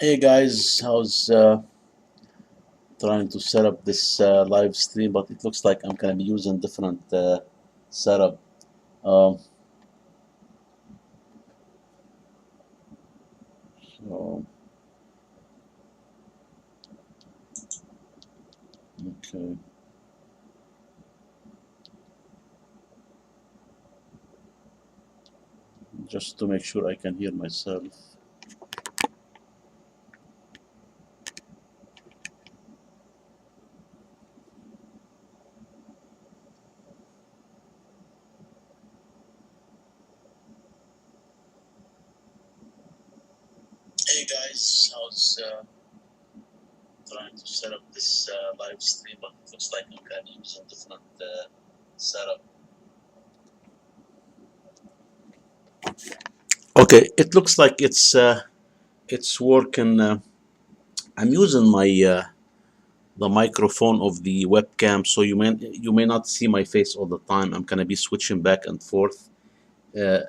Hey guys, how's trying to set up this live stream, but it looks like I'm gonna be using different setup. Um, so okay, just to make sure I can hear myself. Hey guys, how's trying to set up this live stream, but it looks like I'm gonna be using different setup. Okay, it looks like it's working. I'm using my the microphone of the webcam, so you may not see my face all the time. I'm gonna be switching back and forth, uh,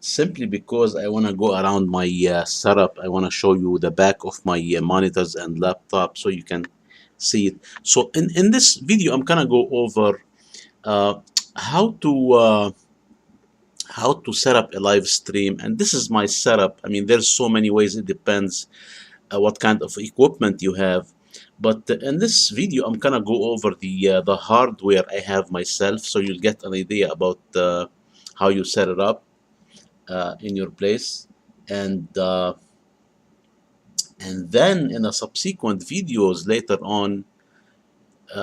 simply because I want to go around my setup. I want to show you the back of my monitors and laptop so you can see it. So in this video, I'm gonna go over uh, how to uh, how to set up a live stream, and this is my setup. I mean, there's so many ways. It depends what kind of equipment you have. But in this video, I'm gonna go over the hardware I have myself, so you'll get an idea about how you set it up in your place, and uh, and then in a subsequent videos later on,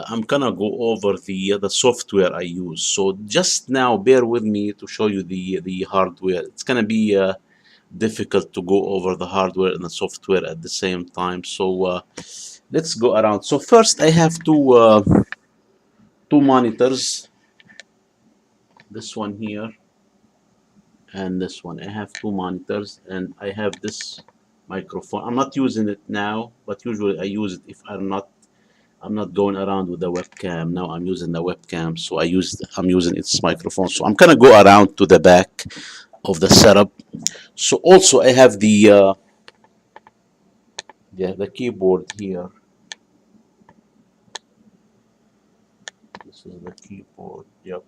I'm gonna go over the software I use. So just now, bear with me to show you the hardware. It's gonna be difficult to go over the hardware and the software at the same time. So let's go around. So first, I have two monitors. This one here and this one. I have two monitors, and I have this microphone. I'm not using it now, but usually I use it if I'm not going around with the webcam. Now I'm using the webcam, so I'm using its microphone. So I'm gonna go around to the back of the setup. So also I have the keyboard here. This is the keyboard. Yep,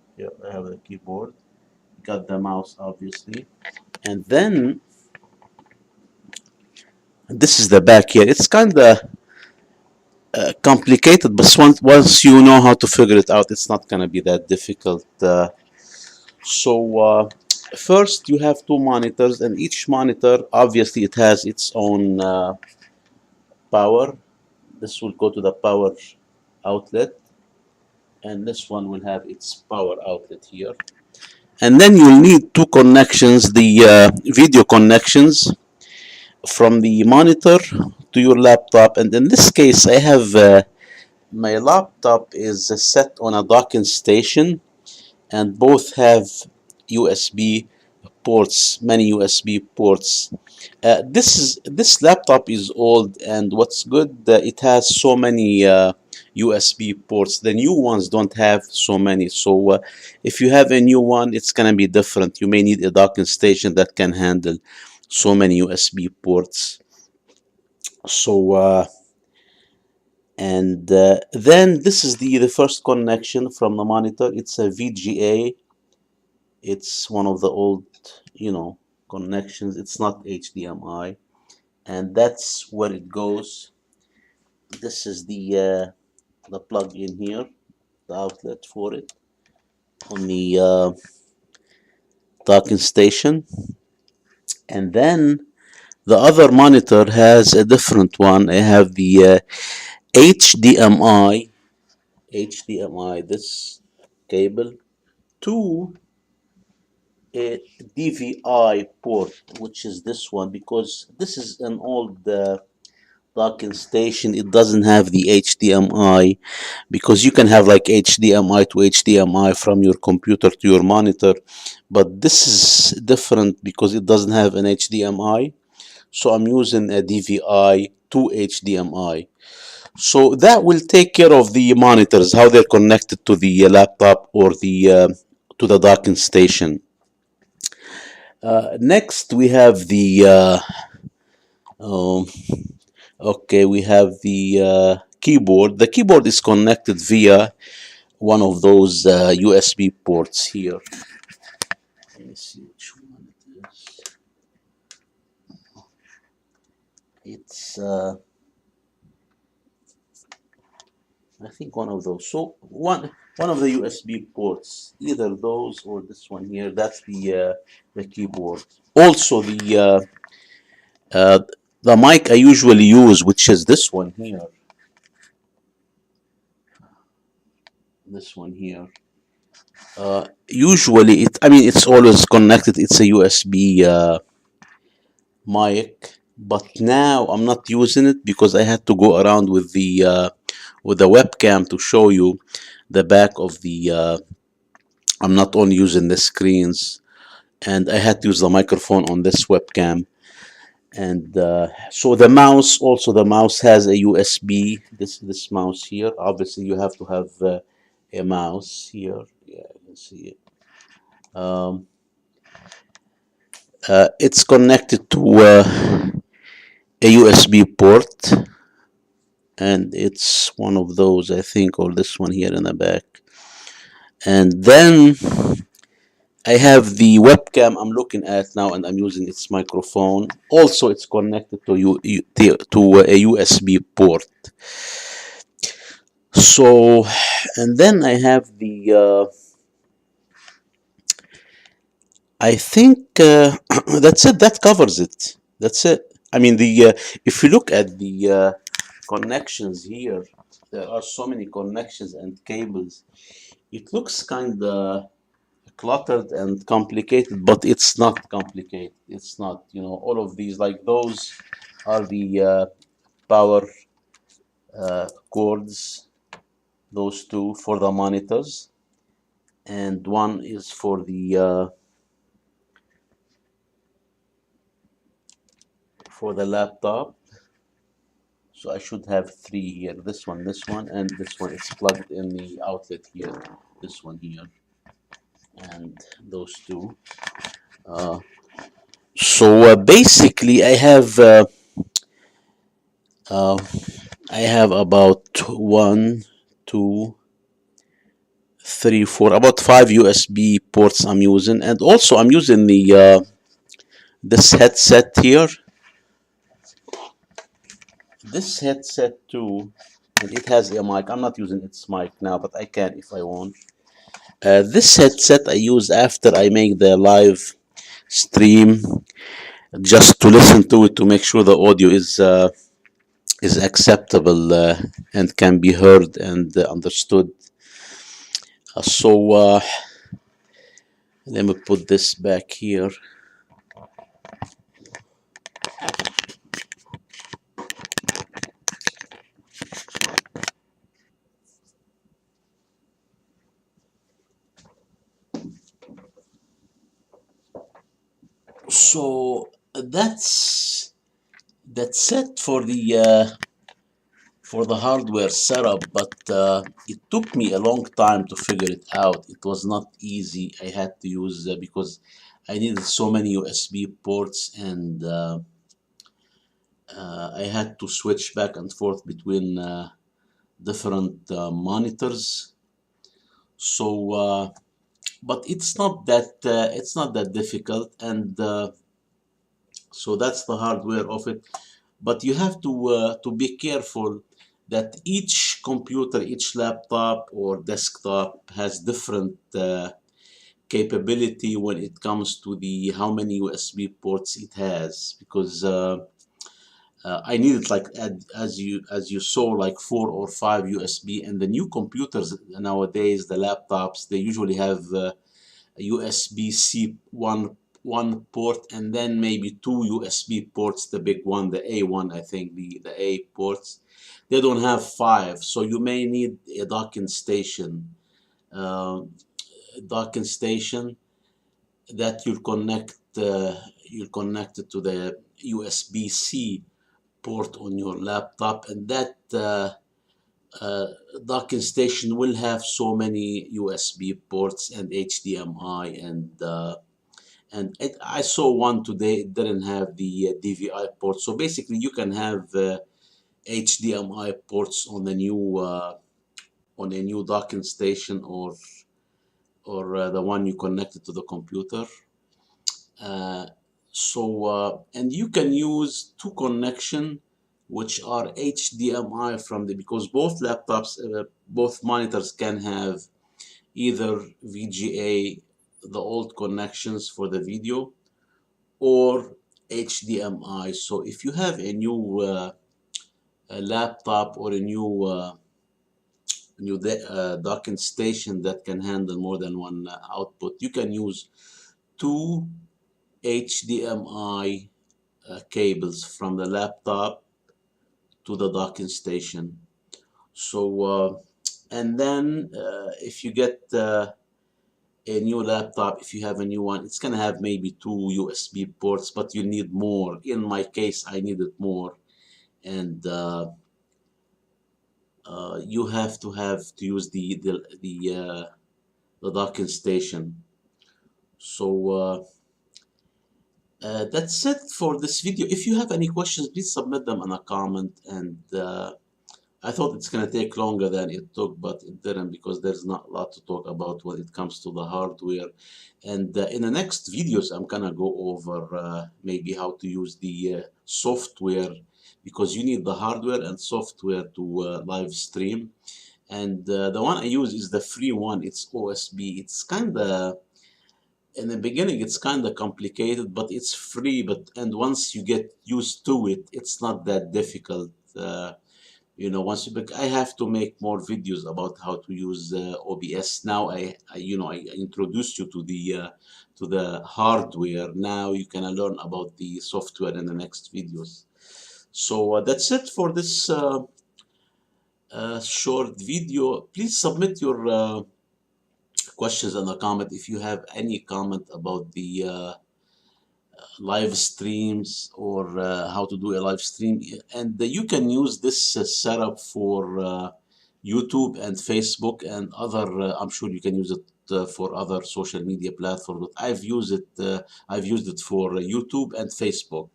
I have the keyboard. Got the mouse, obviously. And then this is the back here. It's kind of complicated, but once you know how to figure it out, it's not going to be that difficult. So first, you have two monitors, and each monitor, obviously, it has its own power. This will go to the power outlet, and this one will have its power outlet here. And then you'll need two connections, the video connections from the monitor to your laptop. And in this case, I have my laptop is set on a docking station, and both have USB ports, many USB ports. This laptop is old, and what's good, it has so many USB ports. The new ones don't have so many. So if you have a new one, it's gonna be different. You may need a docking station that can handle so many USB ports. So and then this is the first connection from the monitor. It's a VGA. It's one of the old, connections. It's not HDMI, and that's where it goes. This is the plug in here, the outlet for it on the docking station. And then the other monitor has a different one. I have the HDMI, this cable, to a DVI port, which is this one, because this is an old docking station. It doesn't have the HDMI, because you can have like HDMI to HDMI from your computer to your monitor, but this is different because it doesn't have an HDMI. So I'm using a DVI to HDMI. So that will take care of the monitors, how they're connected to the laptop or the to the docking station. Next, we have the um, Okay, we have the keyboard. The keyboard is connected via one of those USB ports here. Let me see which one it is. It's I think one of those. So one of the USB ports, either those or this one here. That's the keyboard. Also uh, the mic I usually use, which is this one here. This one here. Usually I mean, it's always connected. It's a USB mic, but now I'm not using it because I had to go around with the webcam to show you the back of the. I'm not only using the screens, and I had to use the microphone on this webcam. And so the mouse has a USB. This mouse here. Obviously, you have to have a mouse here. Yeah, you can see it. Um, it's connected to a USB port, and it's one of those, I think, or this one here in the back. And then I have the webcam I'm looking at now, and I'm using its microphone. Also, it's connected to a USB port. So, and then I have I think that's it. That covers it. That's it. I mean, if you look at the connections here, there are so many connections and cables. It looks kind of cluttered and complicated, but it's not complicated. It's not. All of these, like those, are the power cords. Those two for the monitors, and one is for the laptop. So I should have three here. This one, and this one is plugged in the outlet here. This one here, and those two. Uh, so basically, uh, I have about one, two, three, four, about five USB ports I'm using, and also I'm using the this headset here. This headset too, and it has a mic. I'm not using its mic now, but I can if I want. This headset I use after I make the live stream, just to listen to it to make sure the audio is acceptable and can be heard and understood. So let me put this back here. So that's it for the hardware setup, but it took me a long time to figure it out. It was not easy. I had to use because I needed so many USB ports, and I had to switch back and forth between different monitors. So, but it's not that difficult, and so that's the hardware of it. But you have to be careful that each computer, each laptop or desktop has different capability when it comes to the how many USB ports it has, because I needed, like, as you saw, like 4 or 5 USB, and the new computers nowadays, the laptops, they usually have USB-C one port, and then maybe 2 USB ports, the big one, the A one, I think, the A ports. They don't have 5, so you may need a docking station. Uh, docking station that you'll connect it to the USB-C port on your laptop, and that uh, docking station will have so many USB ports and HDMI, and I saw one today. It didn't have the DVI port. So basically, you can have HDMI ports on a new docking station, or the one you connected to the computer. Uh, and you can use two connection which are HDMI from because both laptops, both monitors can have either VGA, the old connections for the video, or HDMI. So if you have a new a laptop or a new docking station that can handle more than one output, you can use two HDMI cables from the laptop to the docking station. So, and then if you get a new laptop, if you have a new one, it's gonna have maybe two USB ports, but you need more. In my case, I needed more, and you have to use the docking station. So that's it for this video. If you have any questions, please submit them in a comment. And I thought it's going to take longer than it took, but it didn't, because there's not a lot to talk about when it comes to the hardware. And in the next videos, I'm going to go over maybe how to use the software, because you need the hardware and software to live stream. And the one I use is the free one. It's OSB. It's kind of, in the beginning, it's kind of complicated, but it's free. And once you get used to it, it's not that difficult. Once I have to make more videos about how to use OBS. Now I introduced you to the hardware. Now you can learn about the software in the next videos. So that's it for this short video. Please submit your questions in the comment if you have any comment about the live streams, or how to do a live stream. And you can use this setup for YouTube and Facebook and other, I'm sure you can use it for other social media platforms, but I've used it for YouTube and Facebook.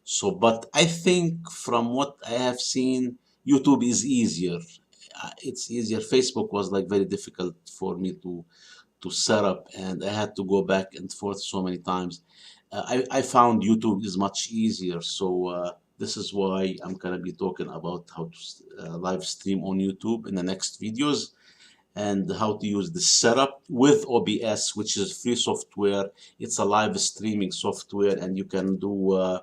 So, but I think from what I have seen, YouTube is easier. It's easier. Facebook was like very difficult for me to set up, and I had to go back and forth so many times. I found YouTube is much easier. So this is why I'm gonna be talking about how to live stream on YouTube in the next videos, and how to use the setup with OBS, which is free software. It's a live streaming software, and you can do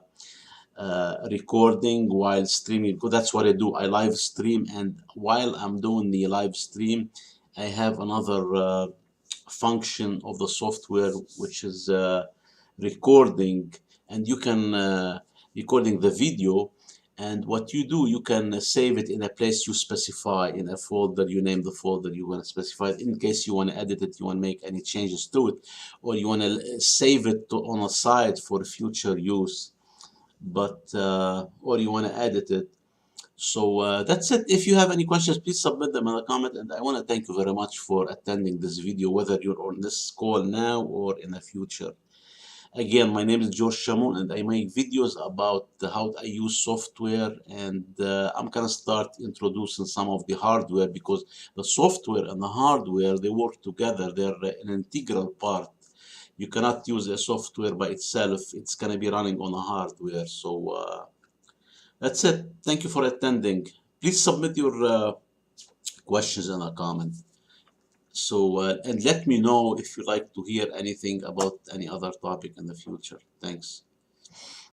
recording while streaming, because that's what I do. I live stream, and while I'm doing the live stream, I have another function of the software, which is recording, and you can recording the video. And what you do, you can save it in a place you specify, in a folder. You name the folder you want to specify it, in case you want to edit it, you want to make any changes to it, or you want to save it on a side for future use, or you want to edit it. So that's it. If you have any questions, please submit them in the comment. And I want to thank you very much for attending this video, whether you're on this call now or in the future. Again, my name is George Shamoun, and I make videos about how I use software. And I'm going to start introducing some of the hardware, because the software and the hardware, they work together. They're an integral part. You cannot use a software by itself. It's going to be running on a hardware. So that's it. Thank you for attending. Please submit your questions in a comment. So, and let me know if you'd like to hear anything about any other topic in the future. Thanks.